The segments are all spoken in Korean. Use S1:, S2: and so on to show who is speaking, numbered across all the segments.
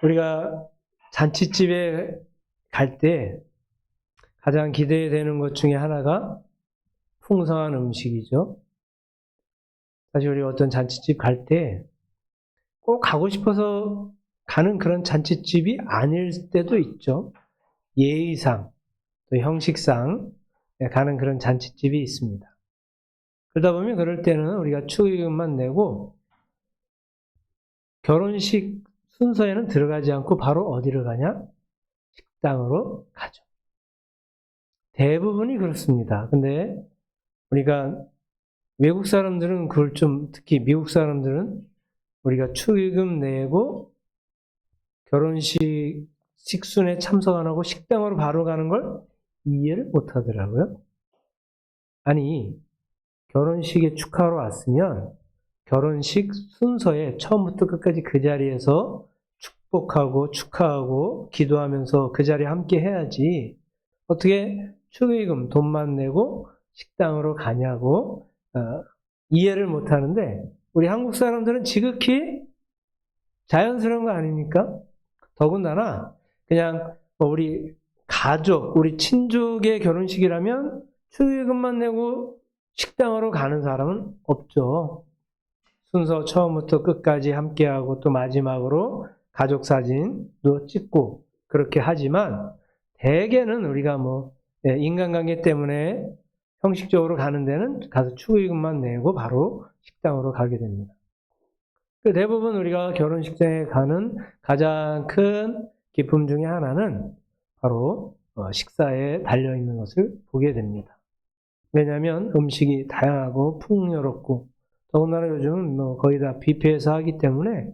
S1: 우리가 잔치집에 갈 때 가장 기대되는 것 중에 하나가 풍성한 음식이죠. 사실 우리 어떤 잔치집 갈 때 꼭 가고 싶어서 가는 그런 잔치집이 아닐 때도 있죠. 예의상, 또 형식상 가는 그런 잔치집이 있습니다. 그러다 보면 그럴 때는 우리가 축의금만 내고 결혼식 순서에는 들어가지 않고 바로 어디를 가냐? 식당으로 가죠. 대부분이 그렇습니다. 근데 우리가 외국 사람들은 그걸 좀, 특히 미국 사람들은 우리가 축의금 내고 결혼식 식순에 참석 안 하고 식당으로 바로 가는 걸 이해를 못 하더라고요. 아니, 결혼식에 축하하러 왔으면 결혼식 순서에 처음부터 끝까지 그 자리에서 축복하고 축하하고 기도하면서 그 자리에 함께 해야지 어떻게 축의금 돈만 내고 식당으로 가냐고 이해를 못 하는데 우리 한국 사람들은 지극히 자연스러운 거 아닙니까? 더군다나 그냥 우리 가족, 우리 친족의 결혼식이라면 축의금만 내고 식당으로 가는 사람은 없죠. 순서 처음부터 끝까지 함께하고 또 마지막으로 가족 사진도 찍고 그렇게 하지만 대개는 우리가 인간관계 때문에 형식적으로 가는 데는 가서 축의금만 내고 바로 식당으로 가게 됩니다. 대부분 우리가 결혼식장에 가는 가장 큰 기쁨 중에 하나는 바로 식사에 달려있는 것을 보게 됩니다. 왜냐하면 음식이 다양하고 풍요롭고 더군다나 요즘은 거의 다 뷔페에서 하기 때문에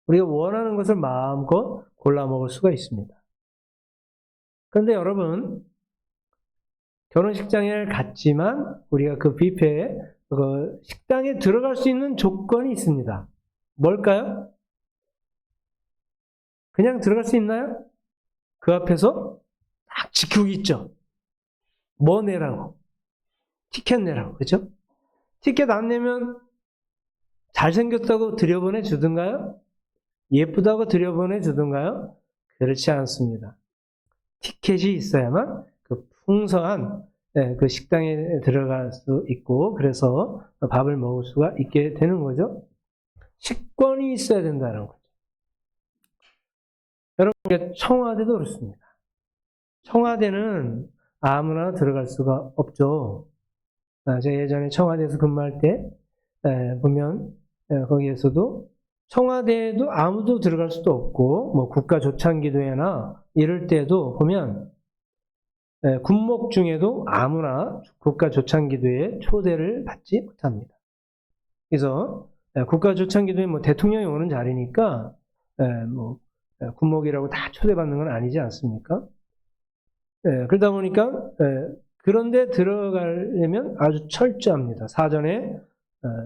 S1: 우리가 원하는 것을 마음껏 골라 먹을 수가 있습니다. 그런데 여러분, 결혼식장에 갔지만 우리가 그 뷔페에 그 식당에 들어갈 수 있는 조건이 있습니다. 뭘까요? 그냥 들어갈 수 있나요? 그 앞에서 딱 지키고 있죠. 뭐 내라고? 티켓 내라고, 그죠? 티켓 안 내면 잘생겼다고 들여보내 주든가요? 예쁘다고 들여보내 주든가요? 그렇지 않습니다. 티켓이 있어야만 그 풍성한 그 식당에 들어갈 수 있고 그래서 밥을 먹을 수가 있게 되는 거죠. 식권이 있어야 된다는 거죠. 여러분, 청와대도 그렇습니다. 청와대는 아무나 들어갈 수가 없죠. 제가 예전에 청와대에서 근무할 때 보면 거기에서도 청와대에도 아무도 들어갈 수도 없고 국가조창기도회나 이럴 때도 보면 군목 중에도 아무나 국가조창기도회에 초대를 받지 못합니다. 그래서 국가조창기도회 대통령이 오는 자리니까 군목이라고 다 초대받는 건 아니지 않습니까? 그러다 보니까 그런데 들어가려면 아주 철저합니다. 사전에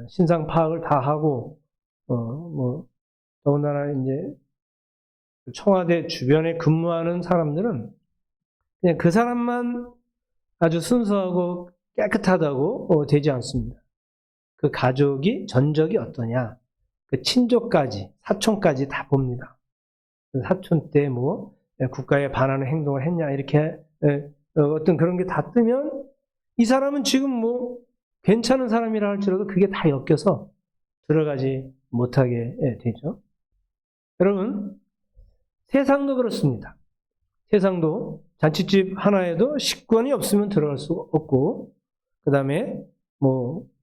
S1: 신상 파악을 다 하고 더군다나 이제 청와대 주변에 근무하는 사람들은 그냥 그 사람만 아주 순수하고 깨끗하다고 되지 않습니다. 그 가족이 전적이 어떠냐, 그 친족까지, 사촌까지 다 봅니다. 그 사촌 때 국가에 반하는 행동을 했냐 이렇게 어떤 그런 게 다 뜨면 이 사람은 지금 괜찮은 사람이라 할지라도 그게 다 엮여서 들어가지 못하게 되죠. 여러분, 세상도 그렇습니다. 세상도 잔치집 하나에도 식권이 없으면 들어갈 수 없고 그 다음에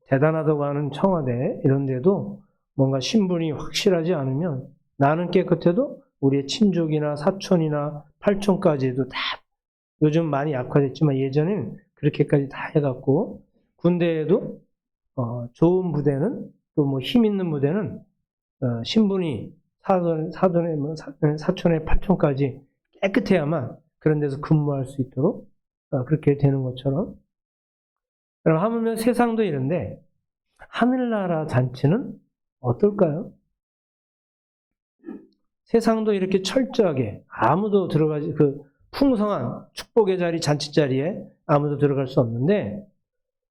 S1: 대단하다고 하는 청와대 이런 데도 뭔가 신분이 확실하지 않으면 나는 깨끗해도 우리의 친족이나 사촌이나 팔촌까지도 다 요즘 많이 약화됐지만 예전에는 그렇게까지 다 해갖고 군대에도 좋은 부대는 또 힘 있는 부대는 신분이 사촌의 팔촌까지 깨끗해야만 그런 데서 근무할 수 있도록 그렇게 되는 것처럼 그럼 하물며 세상도 이런데 하늘나라 잔치는 어떨까요? 세상도 이렇게 철저하게 아무도 들어가지 풍성한 축복의 자리 잔치 자리에 아무도 들어갈 수 없는데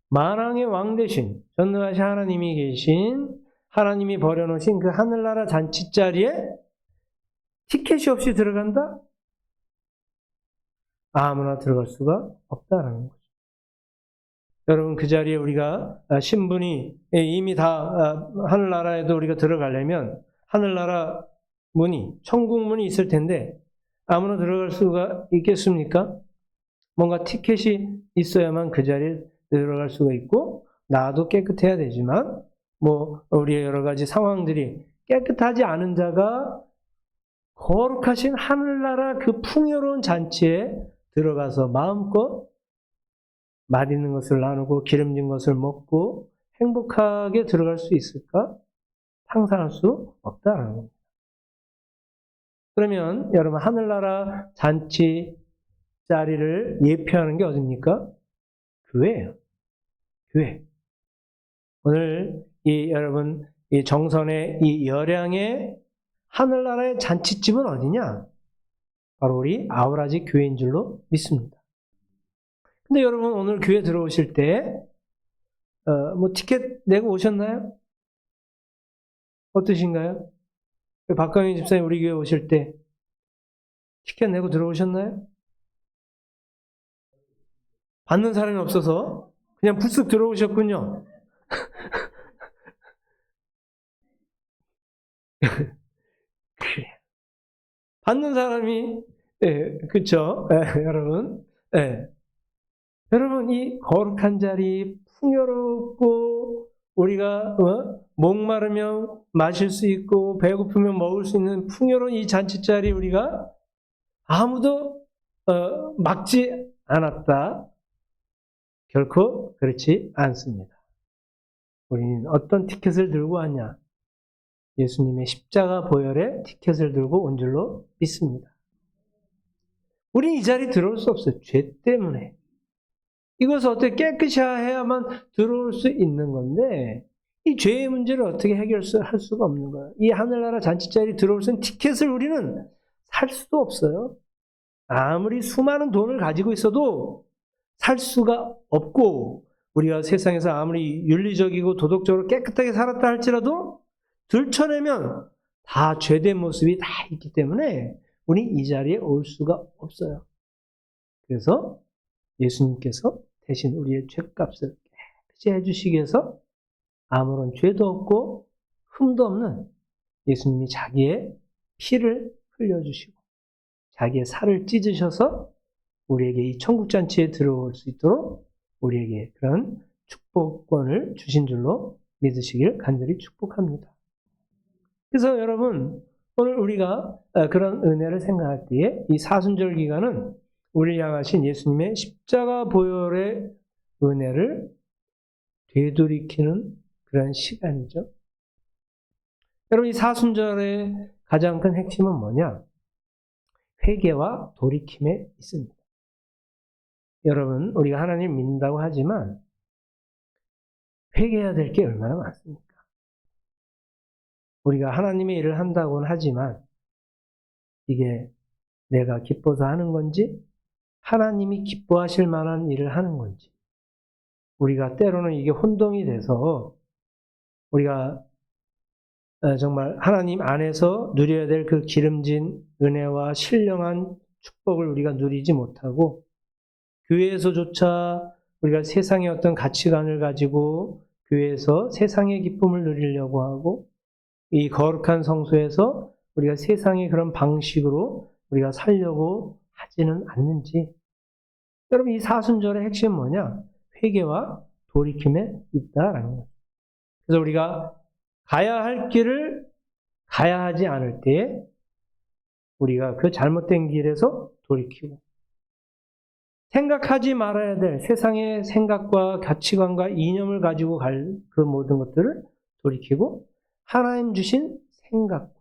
S1: 만왕의 왕 대신 전능하신 하나님이 계신 하나님이 버려놓으신 그 하늘나라 잔치 자리에 티켓이 없이 들어간다? 아무나 들어갈 수가 없다라는 거죠. 여러분, 그 자리에 우리가 신분이 이미 다 하늘나라에도 우리가 들어가려면 하늘나라 문이, 천국 문이 있을 텐데 아무나 들어갈 수가 있겠습니까? 뭔가 티켓이 있어야만 그 자리에 들어갈 수가 있고, 나도 깨끗해야 되지만 뭐 우리의 여러 가지 상황들이 깨끗하지 않은 자가 거룩하신 하늘나라 그 풍요로운 잔치에 들어가서 마음껏 맛있는 것을 나누고 기름진 것을 먹고 행복하게 들어갈 수 있을까? 상상할 수 없다라는 겁니다. 그러면 여러분, 하늘나라 잔치 자리를 예표하는 게 어딥니까? 교회예요. 교회. 오늘 여러분 이 정선의 이 열양의 하늘나라의 잔치집은 어디냐? 바로 우리 아우라지 교회인 줄로 믿습니다. 근데 여러분, 오늘 교회 들어오실 때 뭐 티켓 내고 오셨나요? 어떠신가요? 박강희 집사님 우리 교회 오실 때 티켓 내고 들어오셨나요? 받는 사람이 없어서 그냥 불쑥 들어오셨군요. 그래. 받는 사람이, 그쵸? 여러분. 여러분, 이 거룩한 자리, 풍요롭고, 우리가, 목마르면 마실 수 있고, 배고프면 먹을 수 있는 풍요로운 이 잔치 자리 우리가 아무도, 막지 않았다. 결코 그렇지 않습니다. 우리는 어떤 티켓을 들고 왔냐? 예수님의 십자가 보혈의 티켓을 들고 온 줄로 믿습니다. 우리는 이 자리에 들어올 수 없어요. 죄 때문에. 이것을 어떻게 깨끗이 해야만 들어올 수 있는 건데, 이 죄의 문제를 어떻게 해결할 수가 없는 거예요. 이 하늘나라 잔치 자리에 들어올 수 있는 티켓을 우리는 살 수도 없어요. 아무리 수많은 돈을 가지고 있어도 살 수가 없고, 우리가 세상에서 아무리 윤리적이고 도덕적으로 깨끗하게 살았다 할지라도 들춰내면 다 죄된 모습이 다 있기 때문에 우리 이 자리에 올 수가 없어요. 그래서 예수님께서 대신 우리의 죄값을 깨끗이 해주시기 위해서 아무런 죄도 없고 흠도 없는 예수님이 자기의 피를 흘려주시고 자기의 살을 찢으셔서 우리에게 이 천국잔치에 들어올 수 있도록 우리에게 그런 축복권을 주신 줄로 믿으시길 간절히 축복합니다. 그래서 여러분, 오늘 우리가 그런 은혜를 생각할 때에 이 사순절 기간은 우리를 향하신 예수님의 십자가 보혈의 은혜를 되돌이키는 그런 시간이죠. 여러분, 이 사순절의 가장 큰 핵심은 뭐냐? 회개와 돌이킴에 있습니다. 여러분, 우리가 하나님 믿는다고 하지만 회개해야 될 게 얼마나 많습니까? 우리가 하나님의 일을 한다고는 하지만 이게 내가 기뻐서 하는 건지 하나님이 기뻐하실 만한 일을 하는 건지 우리가 때로는 이게 혼동이 돼서 우리가 정말 하나님 안에서 누려야 될 그 기름진 은혜와 신령한 축복을 우리가 누리지 못하고 교회에서조차 우리가 세상의 어떤 가치관을 가지고 교회에서 세상의 기쁨을 누리려고 하고 이 거룩한 성소에서 우리가 세상의 그런 방식으로 우리가 살려고 하지는 않는지. 여러분, 이 사순절의 핵심은 뭐냐? 회개와 돌이킴에 있다라는 거예요. 그래서 우리가 가야 할 길을 가야 하지 않을 때에 우리가 그 잘못된 길에서 돌이키고 생각하지 말아야 될 세상의 생각과 가치관과 이념을 가지고 갈 그 모든 것들을 돌이키고 하나님 주신 생각과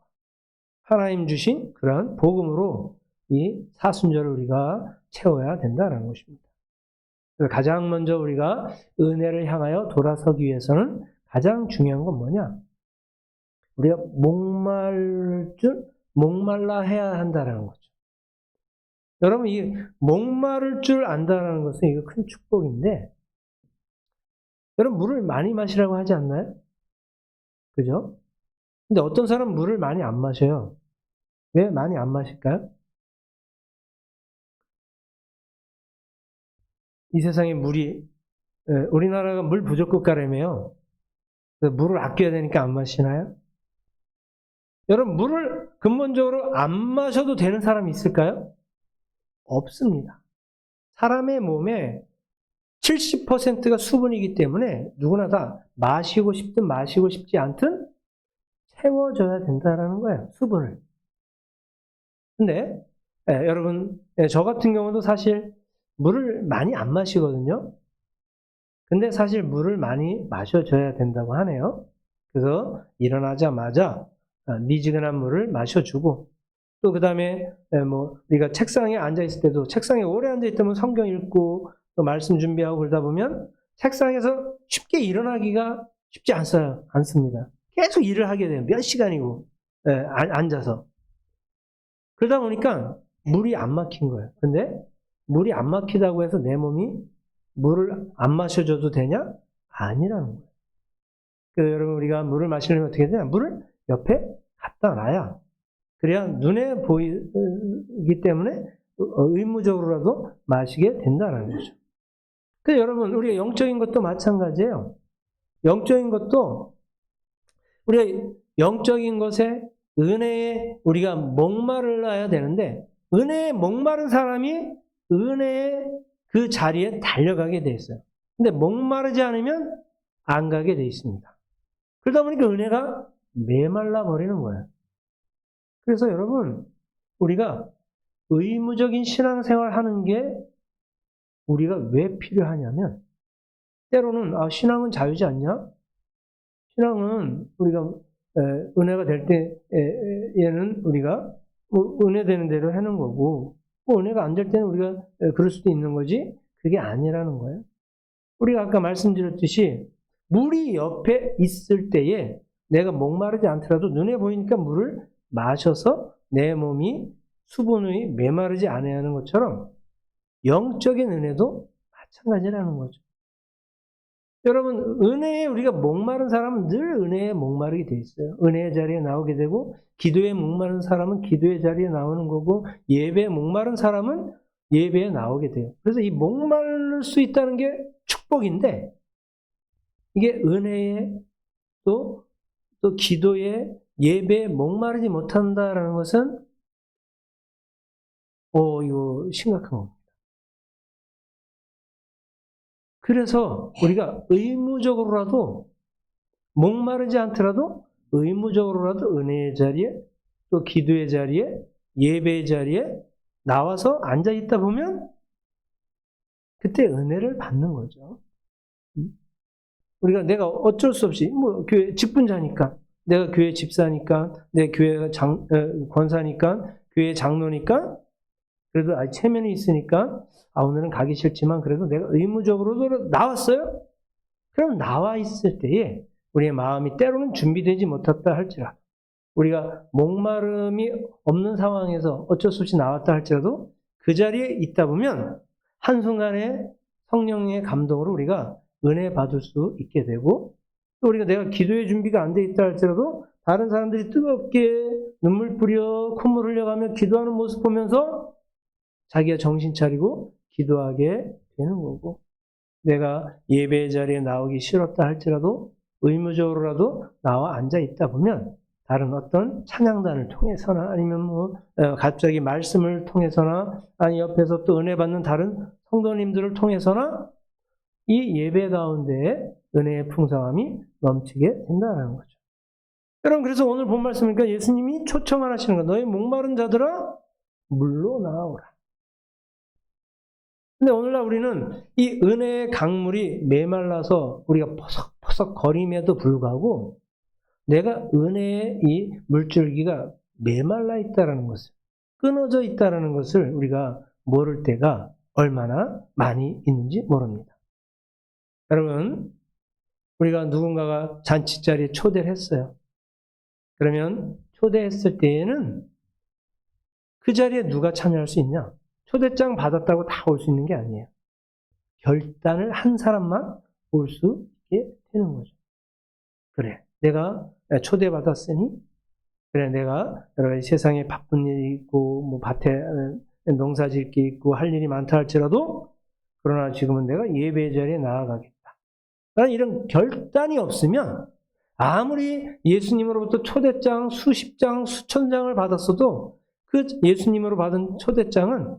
S1: 하나님 주신 그러한 복음으로 이 사순절을 우리가 채워야 된다는 것입니다. 그래서 가장 먼저 우리가 은혜를 향하여 돌아서기 위해서는 가장 중요한 건 뭐냐? 우리가 목말라 해야 한다는 거죠. 여러분, 이 목마를 줄 안다는 것은 이거 큰 축복인데, 여러분 물을 많이 마시라고 하지 않나요? 그죠? 근데 어떤 사람은 물을 많이 안 마셔요. 왜 많이 안 마실까요? 이 세상에 우리나라가 물 부족 국가라며요. 그래서 물을 아껴야 되니까 안 마시나요? 여러분, 물을 근본적으로 안 마셔도 되는 사람이 있을까요? 없습니다. 사람의 몸에 70%가 수분이기 때문에 누구나 다 마시고 싶든 마시고 싶지 않든 채워줘야 된다는 거예요, 수분을. 근데 여러분, 저 같은 경우도 사실 물을 많이 안 마시거든요. 근데 사실 물을 많이 마셔줘야 된다고 하네요. 그래서 일어나자마자 미지근한 물을 마셔주고, 또 그 다음에 우리가 책상에 앉아있을 때도 책상에 오래 앉아있다면 성경 읽고 또 말씀 준비하고 그러다 보면 책상에서 쉽게 일어나기가 쉽지 않습니다. 계속 일을 하게 돼요. 몇 시간이고 앉아서. 그러다 보니까 물이 안 막힌 거예요. 근데 물이 안 막히다고 해서 내 몸이 물을 안 마셔줘도 되냐? 아니라는 거예요. 그래서 여러분, 우리가 물을 마시려면 어떻게 되냐? 물을 옆에 갖다 놔야, 그래야 눈에 보이기 때문에 의무적으로라도 마시게 된다는 거죠. 그래서 여러분, 우리가 영적인 것도 마찬가지예요. 영적인 것도 우리가 영적인 것에 은혜에 우리가 목마르야 되는데, 은혜에 목마른 사람이 은혜의 그 자리에 달려가게 돼 있어요. 근데 목마르지 않으면 안 가게 돼 있습니다. 그러다 보니까 은혜가 메말라 버리는 거예요. 그래서 여러분, 우리가 의무적인 신앙생활 하는 게 우리가 왜 필요하냐면, 때로는 신앙은 자유지 않냐? 신앙은 우리가 은혜가 될 때에는 우리가 은혜 되는 대로 하는 거고, 은혜가 안 될 때는 우리가 그럴 수도 있는 거지, 그게 아니라는 거예요. 우리가 아까 말씀드렸듯이 물이 옆에 있을 때에 내가 목마르지 않더라도 눈에 보이니까 물을 마셔서 내 몸이 수분이 메마르지 않아야 하는 것처럼 영적인 은혜도 마찬가지라는 거죠. 여러분, 은혜에 우리가 목마른 사람은 늘 은혜에 목마르게 돼 있어요. 은혜의 자리에 나오게 되고, 기도에 목마른 사람은 기도의 자리에 나오는 거고, 예배에 목마른 사람은 예배에 나오게 돼요. 그래서 이 목마를 수 있다는 게 축복인데, 이게 은혜에 또 기도에 예배에 목마르지 못한다라는 것은 이거 심각한 겁니다. 그래서 우리가 의무적으로라도 목마르지 않더라도 의무적으로라도 은혜의 자리에 또 기도의 자리에 예배의 자리에 나와서 앉아 있다 보면 그때 은혜를 받는 거죠. 우리가 내가 어쩔 수 없이 교회 직분자니까, 내가 교회 집사니까, 내 교회가 권사니까, 교회 장로니까, 그래도 체면이 있으니까 오늘은 가기 싫지만 그래도 내가 의무적으로 나왔어요? 그럼 나와 있을 때에 우리의 마음이 때로는 준비되지 못했다 할지라도, 우리가 목마름이 없는 상황에서 어쩔 수 없이 나왔다 할지라도 그 자리에 있다 보면 한순간에 성령의 감동으로 우리가 은혜 받을 수 있게 되고, 또 우리가 내가 기도의 준비가 안 돼 있다 할지라도 다른 사람들이 뜨겁게 눈물 뿌려 콧물 흘려가며 기도하는 모습 보면서 자기가 정신 차리고 기도하게 되는 거고, 내가 예배의 자리에 나오기 싫었다 할지라도 의무적으로라도 나와 앉아 있다 보면 다른 어떤 찬양단을 통해서나 아니면 갑자기 말씀을 통해서나 아니 옆에서 또 은혜 받는 다른 성도님들을 통해서나 이 예배 가운데 은혜의 풍성함이 넘치게 된다는 거죠. 여러분, 그래서 오늘 본 말씀이니까 예수님이 초청을 하시는 거예요. 너희 목마른 자들아 물로 나오라. 근데 오늘날 우리는 이 은혜의 강물이 메말라서 우리가 퍼석퍼석 거림에도 불구하고 내가 은혜의 이 물줄기가 메말라 있다는 것을, 끊어져 있다는 것을 우리가 모를 때가 얼마나 많이 있는지 모릅니다. 여러분, 우리가 누군가가 잔치자리에 초대를 했어요. 그러면 초대했을 때에는 그 자리에 누가 참여할 수 있냐? 초대장 받았다고 다 올 수 있는 게 아니에요. 결단을 한 사람만 올 수 있게 되는 거죠. 그래, 내가 초대받았으니 그래, 내가 여러 가지 세상에 바쁜 일이 있고, 뭐 밭에 농사 짓 게 있고, 할 일이 많다 할지라도, 그러나 지금은 내가 예배 자리에 나아가겠다. 라는 이런 결단이 없으면, 아무리 예수님으로부터 초대장, 수십 장, 수천 장을 받았어도, 그 예수님으로 받은 초대장은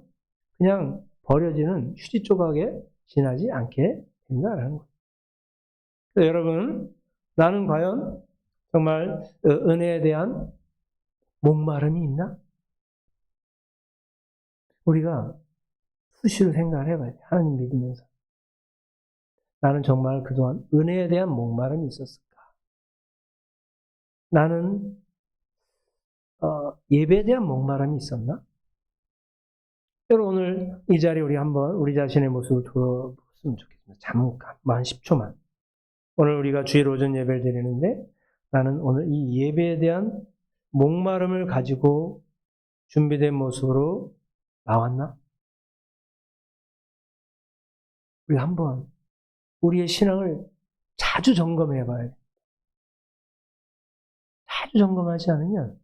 S1: 그냥 버려지는 휴지 조각에 지나지 않게 된다는 거예요. 여러분, 나는 과연 정말 은혜에 대한 목마름이 있나? 우리가 수시로 생각을 해봐야 돼. 하나님 믿으면서. 나는 정말 그동안 은혜에 대한 목마름이 있었을까? 나는 예배에 대한 목마름이 있었나? 여러분, 오늘 이 자리에 우리 한번 우리 자신의 모습을 돌아보았으면 좋겠습니다. 잠깐, 한 10초만. 오늘 우리가 주일 오전 예배를 드리는데 나는 오늘 이 예배에 대한 목마름을 가지고 준비된 모습으로 나왔나? 우리 한번 우리의 신앙을 자주 점검해 봐야 돼. 자주 점검하지 않으면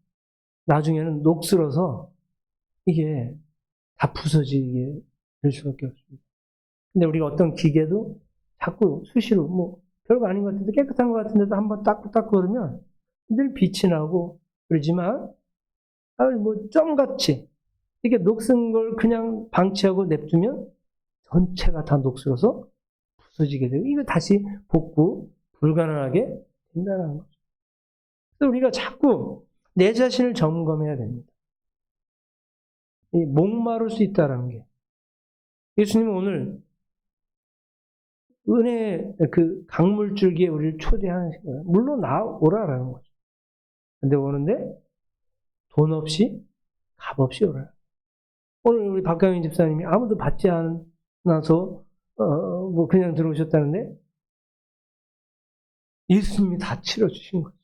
S1: 나중에는 녹슬어서 이게 다 부서지게 될 수밖에 없습니다. 근데 우리가 어떤 기계도 자꾸 수시로 뭐 별거 아닌 것 같은데 깨끗한 것 같은데도 한번 닦고 그러면 늘 빛이 나고 그러지만 뭐 점같이 이렇게 녹슨 걸 그냥 방치하고 냅두면 전체가 다 녹슬어서 부서지게 되고 이거 다시 복구 불가능하게 된다는 거죠. 그래서 우리가 자꾸 내 자신을 점검해야 됩니다. 이 목마를 수 있다는 게 예수님은 오늘 은혜의 그 강물줄기에 우리를 초대하는 거예요. 물론 오라라는 거죠. 근데 오는데 돈 없이 값 없이 오라. 오늘 우리 박강인 집사님이 아무도 받지 않아서 뭐 그냥 들어오셨다는데 예수님이 다 치러주신 거죠.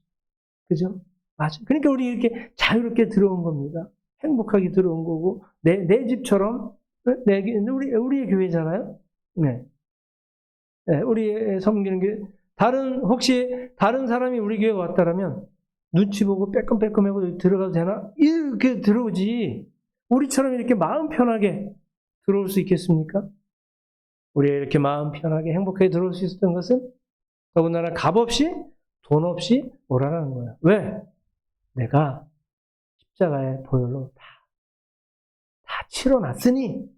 S1: 그죠? 맞아. 그러니까 우리 이렇게 자유롭게 들어온 겁니다. 행복하게 들어온 거고 내 집처럼 우리의 교회잖아요. 네. 네, 우리 섬기는 교회. 혹시 다른 사람이 우리 교회 왔다라면 눈치 보고 빼끔빼끔하고 들어가도 되나? 이렇게 들어오지. 우리처럼 이렇게 마음 편하게 들어올 수 있겠습니까? 우리 이렇게 마음 편하게 행복하게 들어올 수 있었던 것은 더군다나 값 없이 돈 없이 오라는 거야. 왜? 내가 십자가의 보혈로 다 치러놨으니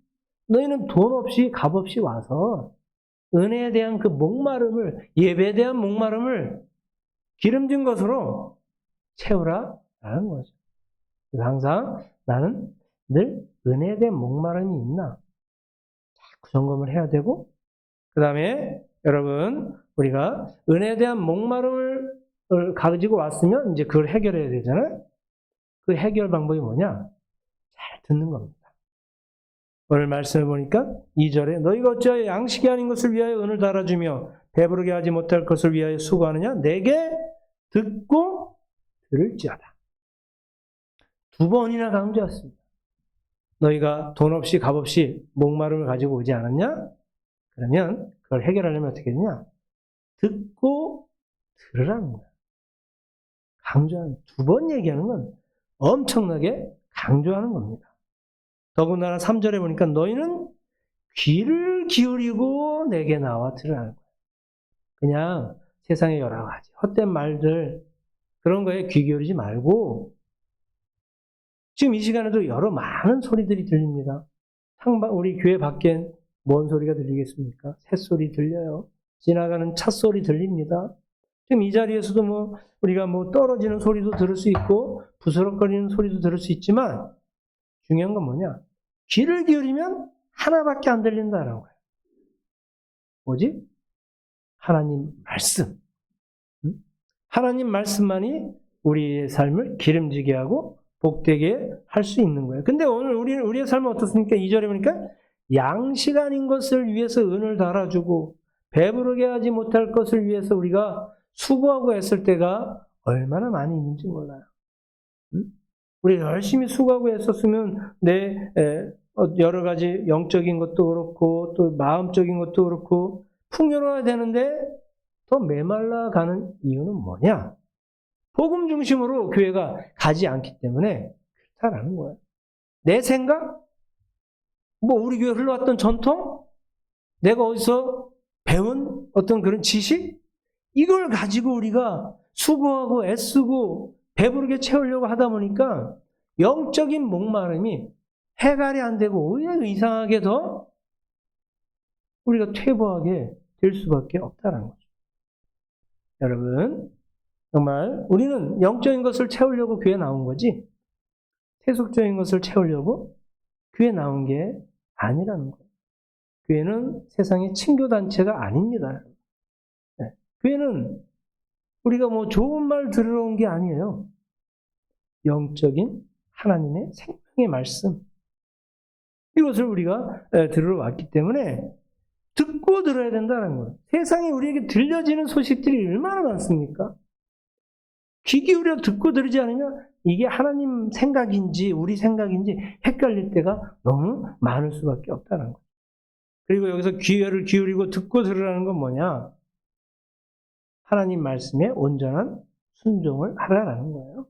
S1: 너희는 돈 없이 값 없이 와서 은혜에 대한 그 목마름을, 예배에 대한 목마름을 기름진 것으로 채우라라는 거죠. 그래서 항상 나는 늘 은혜에 대한 목마름이 있나 자꾸 점검을 해야 되고, 그 다음에 여러분 우리가 은혜에 대한 목마름을 가지고 왔으면 이제 그걸 해결해야 되잖아요. 그 해결 방법이 뭐냐? 잘 듣는 겁니다. 오늘 말씀을 보니까 2절에 너희가 어찌하여 양식이 아닌 것을 위하여 은을 달아주며 배부르게 하지 못할 것을 위하여 수고하느냐? 내게 듣고 들을지어다. 2번이나 강조했습니다. 너희가 돈 없이 값 없이 목마름을 가지고 오지 않았냐? 그러면 그걸 해결하려면 어떻게 되냐? 듣고 들으라는 거야. 강조하는 2번 얘기하는 건 엄청나게 강조하는 겁니다. 더군다나 3절에 보니까 너희는 귀를 기울이고 내게 나와 들으라는 거야. 그냥 세상의 여러 가지 헛된 말들 그런 거에 귀 기울이지 말고 지금 이 시간에도 많은 소리들이 들립니다. 우리 교회 밖엔 뭔 소리가 들리겠습니까? 새소리 들려요. 지나가는 찻소리 들립니다. 지금 이 자리에서도 우리가 떨어지는 소리도 들을 수 있고 부스럭거리는 소리도 들을 수 있지만 중요한 건 뭐냐? 귀를 기울이면 하나밖에 안 들린다는 거예요. 뭐지? 하나님 말씀. 하나님 말씀만이 우리의 삶을 기름지게 하고 복되게 할 수 있는 거예요. 근데 오늘 우리의 삶은 어떻습니까? 2절에 보니까 양식 아닌 것을 위해서 은을 달아주고 배부르게 하지 못할 것을 위해서 우리가 수고하고 애쓸 때가 얼마나 많이 있는지 몰라요. 우리 열심히 수고하고 애썼으면 여러 가지 영적인 것도 그렇고 또 마음적인 것도 그렇고 풍요로워야 되는데 더 메말라 가는 이유는 뭐냐? 복음 중심으로 교회가 가지 않기 때문에 그렇다라는 거예요. 내 생각? 뭐 우리 교회 흘러왔던 전통? 내가 어디서 배운 어떤 그런 지식? 이걸 가지고 우리가 수고하고 애쓰고 배부르게 채우려고 하다 보니까 영적인 목마름이 해결이 안 되고 오히려 이상하게 더 우리가 퇴보하게 될 수밖에 없다는 거죠. 여러분, 정말 우리는 영적인 것을 채우려고 교회 나온 거지 세속적인 것을 채우려고 교회 나온 게 아니라는 거예요. 교회는 세상의 친교단체가 아닙니다. 네. 교회는 우리가 뭐 좋은 말 들으러 온 게 아니에요. 영적인 하나님의 생명의 말씀. 이것을 우리가 들으러 왔기 때문에 듣고 들어야 된다는 거예요. 세상에 우리에게 들려지는 소식들이 얼마나 많습니까? 귀 기울여 듣고 들으지 않으면 이게 하나님 생각인지 우리 생각인지 헷갈릴 때가 너무 많을 수밖에 없다는 거예요. 그리고 여기서 귀를 기울이고 듣고 들으라는 건 뭐냐? 하나님 말씀에 온전한 순종을 하라는 거예요.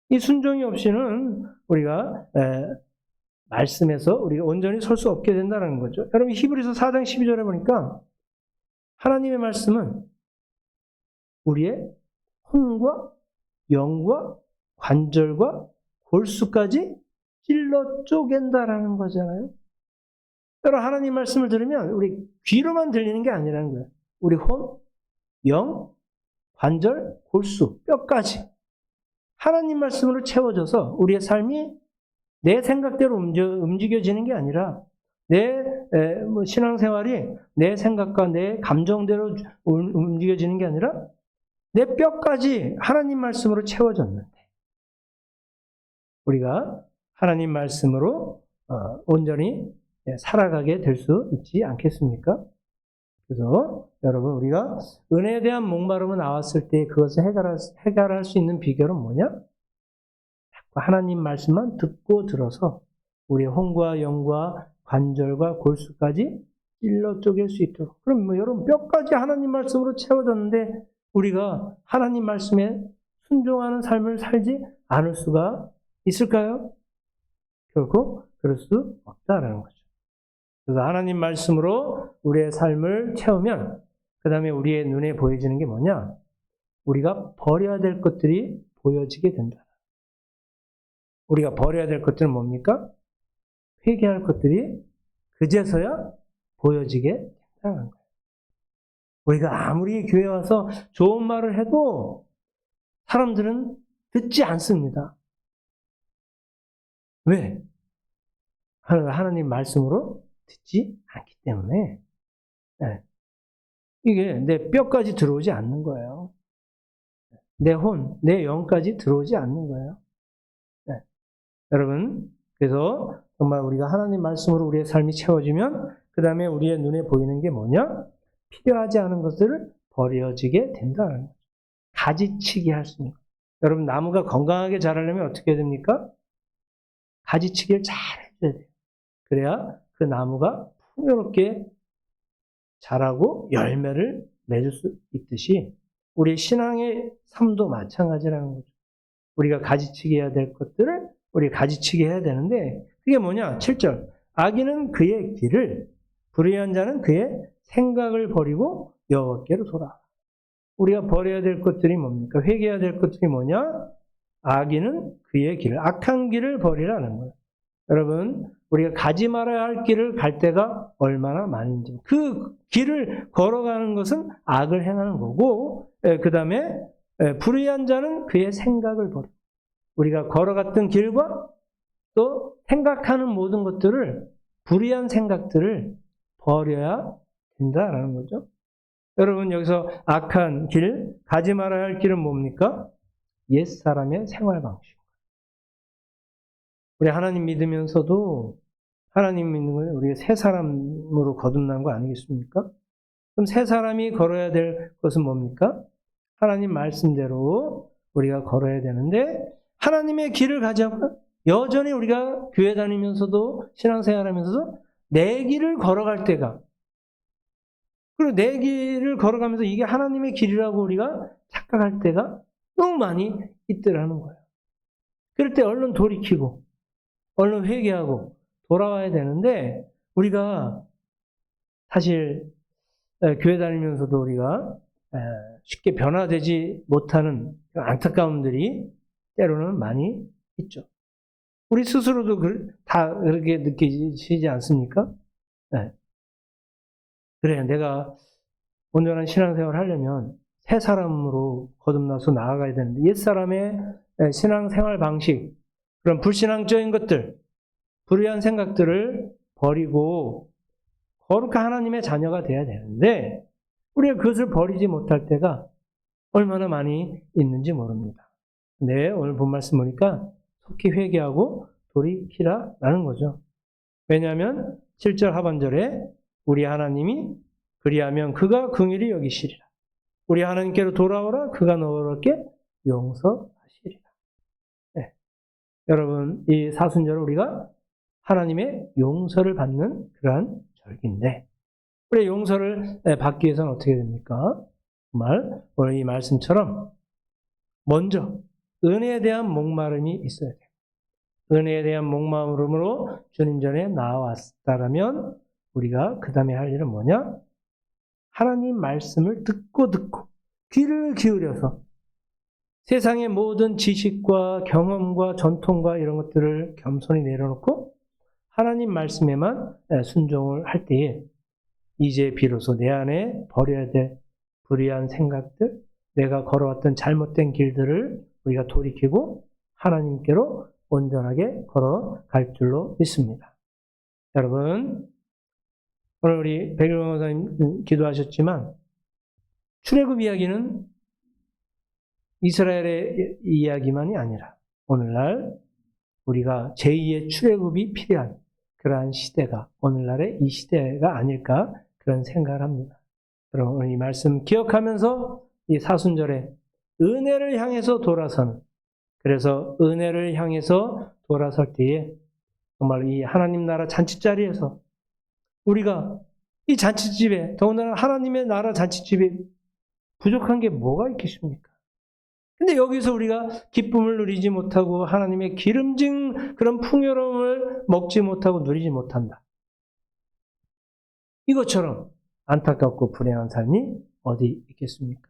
S1: 이 순종이 없이는 우리가 말씀에서 우리가 온전히 설 수 없게 된다는 거죠. 여러분 히브리서 4장 12절에 보니까 하나님의 말씀은 우리의 혼과 영과 관절과 골수까지 찔러 쪼갠다라는 거잖아요. 여러분 하나님 말씀을 들으면 우리 귀로만 들리는 게 아니라는 거예요. 우리 혼, 영, 관절, 골수, 뼈까지 하나님 말씀으로 채워져서 우리의 삶이 내 생각대로 움직여지는 게 아니라 내 신앙생활이 내 생각과 내 감정대로 움직여지는 게 아니라 내 뼈까지 하나님 말씀으로 채워졌는데 우리가 하나님 말씀으로 온전히 살아가게 될 수 있지 않겠습니까? 그래서 여러분 우리가 은혜에 대한 목마름이 나왔을 때 그것을 해결할 수 있는 비결은 뭐냐? 하나님 말씀만 듣고 들어서 우리의 혼과 영과 관절과 골수까지 찔러 쪼갤 수 있도록. 그럼 뭐 여러분 뼈까지 하나님 말씀으로 채워졌는데 우리가 하나님 말씀에 순종하는 삶을 살지 않을 수가 있을까요? 결코 그럴 수 없다라는 거죠. 그래서 하나님 말씀으로 우리의 삶을 채우면 그 다음에 우리의 눈에 보여지는 게 뭐냐? 우리가 버려야 될 것들이 보여지게 된다. 우리가 버려야 될 것들은 뭡니까? 회개할 것들이 그제서야 보여지게 된다는 거예요. 우리가 아무리 교회 와서 좋은 말을 해도 사람들은 듣지 않습니다. 왜? 하나님 말씀으로 듣지 않기 때문에 이게 내 뼈까지 들어오지 않는 거예요. 내 혼, 내 영까지 들어오지 않는 거예요. 여러분, 그래서 정말 우리가 하나님 말씀으로 우리의 삶이 채워지면 그 다음에 우리의 눈에 보이는 게 뭐냐? 필요하지 않은 것들을 버려지게 된다는 거죠. 가지치기 할 수 있는 거예요. 여러분, 나무가 건강하게 자라려면 어떻게 해야 됩니까? 가지치기를 잘 해줘야 돼요. 그래야 그 나무가 풍요롭게 자라고 열매를 맺을 수 있듯이 우리 신앙의 삶도 마찬가지라는 거죠. 우리가 가지치기 해야 될 것들을 우리 가지치기 해야 되는데 그게 뭐냐? 7절. 악인은 그의 길을, 불의한 자는 그의 생각을 버리고 여호와께로 돌아와. 우리가 버려야 될 것들이 뭡니까? 회개해야 될 것들이 뭐냐? 악인은 그의 길을, 악한 길을 버리라는 거예요. 여러분, 우리가 가지 말아야 할 길을 갈 때가 얼마나 많은지. 그 길을 걸어가는 것은 악을 행하는 거고, 그 다음에 불의한 자는 그의 생각을 버려. 우리가 걸어갔던 길과 또 생각하는 모든 것들을, 불의한 생각들을 버려야 된다라는 거죠. 여러분, 여기서 악한 길, 가지 말아야 할 길은 뭡니까? 옛사람의 생활 방식. 우리 하나님 믿으면서도 하나님 믿는 건 우리가 새 사람으로 거듭난 거 아니겠습니까? 그럼 새 사람이 걸어야 될 것은 뭡니까? 하나님 말씀대로 우리가 걸어야 되는데 하나님의 길을 가자고 여전히 우리가 교회 다니면서도 신앙생활하면서도 내 길을 걸어갈 때가 그리고 내 길을 걸어가면서 이게 하나님의 길이라고 우리가 착각할 때가 너무 많이 있더라는 거예요. 그럴 때 얼른 돌이키고 얼른 회개하고 돌아와야 되는데 우리가 사실 교회 다니면서도 우리가 쉽게 변화되지 못하는 안타까움들이 때로는 많이 있죠. 우리 스스로도 다 그렇게 느끼시지 않습니까? 네. 그래, 내가 온전한 신앙생활을 하려면 새 사람으로 거듭나서 나아가야 되는데 옛사람의 신앙생활 방식, 그런 불신앙적인 것들, 불의한 생각들을 버리고 거룩한 하나님의 자녀가 돼야 되는데 우리가 그것을 버리지 못할 때가 얼마나 많이 있는지 모릅니다. 네, 오늘 본 말씀 보니까 속히 회개하고 돌이키라라는 거죠. 왜냐하면 7절 하반절에 우리 하나님이 그리하면 그가 긍휼히 여기시리라. 우리 하나님께로 돌아오라. 그가 너희에게 용서하시리라. 네. 여러분, 이 사순절은 우리가 하나님의 용서를 받는 그러한 절기인데 우리 용서를 받기 위해서는 어떻게 됩니까? 정말 오늘 이 말씀처럼 먼저 은혜에 대한 목마름이 있어야 돼요. 은혜에 대한 목마름으로 주님 전에 나아왔다라면 우리가 그 다음에 할 일은 뭐냐? 하나님 말씀을 듣고 귀를 기울여서 세상의 모든 지식과 경험과 전통과 이런 것들을 겸손히 내려놓고 하나님 말씀에만 순종을 할 때에 이제 비로소 내 안에 버려야 될 불의한 생각들, 내가 걸어왔던 잘못된 길들을 우리가 돌이키고 하나님께로 온전하게 걸어갈 줄로 믿습니다. 여러분, 오늘 우리 백일광 목사님 기도하셨지만 출애굽 이야기는 이스라엘의 이야기만이 아니라 오늘날 우리가 제2의 출애굽이 필요한 그러한 시대가 오늘날의 이 시대가 아닐까 그런 생각을 합니다. 여러분, 이 말씀 기억하면서 이 사순절에 은혜를 향해서 돌아서는, 그래서 은혜를 향해서 돌아설 때에 정말 이 하나님 나라 잔치자리에서 우리가 이 잔치집에, 더군다나 하나님의 나라 잔치집에 부족한 게 뭐가 있겠습니까? 근데 여기서 우리가 기쁨을 누리지 못하고 하나님의 기름진 그런 풍요로움을 먹지 못하고 누리지 못한다. 이것처럼 안타깝고 불행한 삶이 어디 있겠습니까?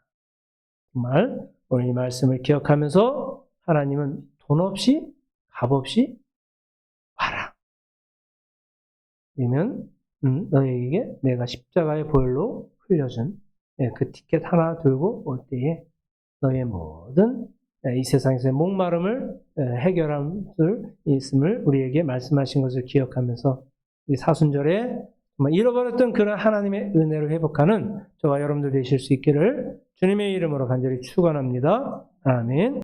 S1: 정말 오늘 이 말씀을 기억하면서 하나님은 돈 없이 값 없이 와라. 그러면 너에게 내가 십자가의 보혈로 흘려준 그 티켓 하나 들고 올 때에 너의 모든 이 세상에서의 목마름을 해결할 수 있음을 우리에게 말씀하신 것을 기억하면서 이 사순절에 정말 잃어버렸던 그런 하나님의 은혜를 회복하는 저와 여러분들 되실 수 있기를 주님의 이름으로 간절히 축원합니다. 아멘.